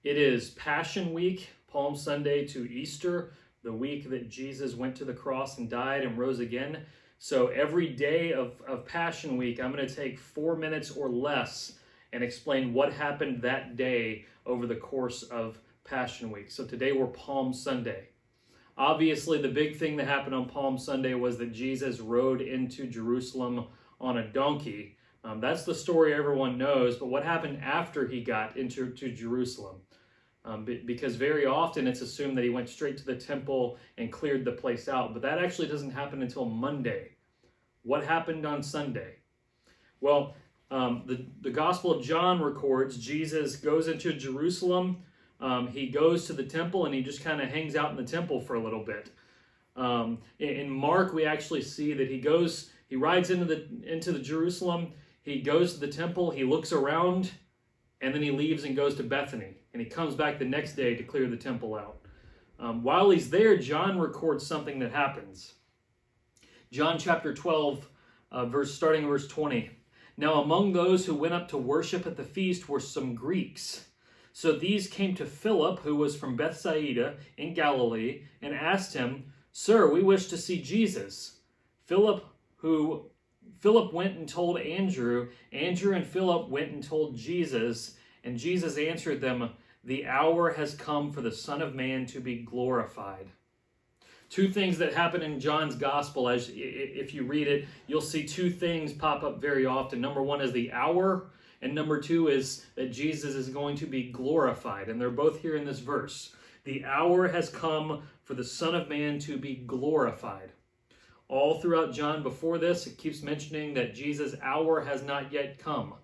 It is Passion Week, Palm Sunday to Easter, the week that Jesus went to the cross and died and rose again. So every day of Passion Week, I'm going to take 4 minutes or less and explain what happened that day over the course of Passion Week. So today we're Palm Sunday. Obviously, the big thing that happened on Palm Sunday was that Jesus rode into Jerusalem on a donkey. That's the story everyone knows, but what happened after he got into Jerusalem? Because very often it's assumed that he went straight to the temple and cleared the place out, but that actually doesn't happen until Monday. What happened on Sunday? Well, the Gospel of John records Jesus goes into Jerusalem. He goes to the temple and he just kind of hangs out in the temple for a little bit. In Mark, we actually see that he rides into the Jerusalem. He goes to the temple, he looks around, and then he leaves and goes to Bethany. And he comes back the next day to clear the temple out. While he's there, John records something that happens. John chapter 12, starting verse 20. Now among those who went up to worship at the feast were some Greeks. So these came to Philip, who was from Bethsaida in Galilee, and asked him, Sir, we wish to see Jesus. Philip went and told Andrew. Andrew and Philip went and told Jesus, and Jesus answered them, The hour has come for the Son of Man to be glorified. Two things that happen in John's Gospel. If you read it, you'll see two things pop up very often. Number one is the hour, and number two is that Jesus is going to be glorified. And they're both here in this verse. The hour has come for the Son of Man to be glorified. All throughout John before this, it keeps mentioning that Jesus' hour has not yet come.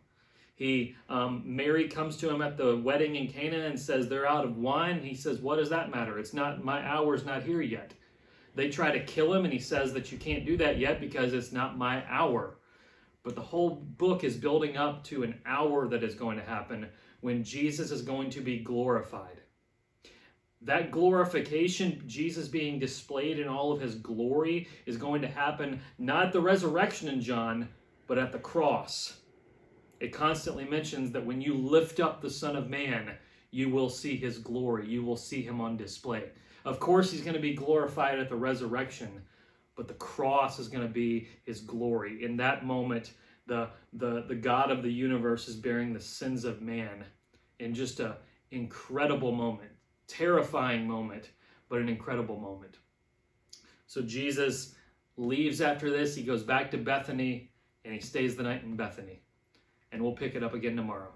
Mary comes to him at the wedding in Cana and says they're out of wine. He says, what does that matter? It's not, my hour's not here yet. They try to kill him and he says that you can't do that yet because it's not my hour. But the whole book is building up to an hour that is going to happen when Jesus is going to be glorified. That glorification, Jesus being displayed in all of his glory, is going to happen not at the resurrection in John, but at the cross. It constantly mentions that when you lift up the Son of Man, you will see his glory. You will see him on display. Of course, he's going to be glorified at the resurrection, but the cross is going to be his glory. In that moment, the God of the universe is bearing the sins of man in just an incredible moment. Terrifying moment, but an incredible moment. So Jesus leaves after this. He goes back to Bethany, and he stays the night in Bethany. And we'll pick it up again tomorrow.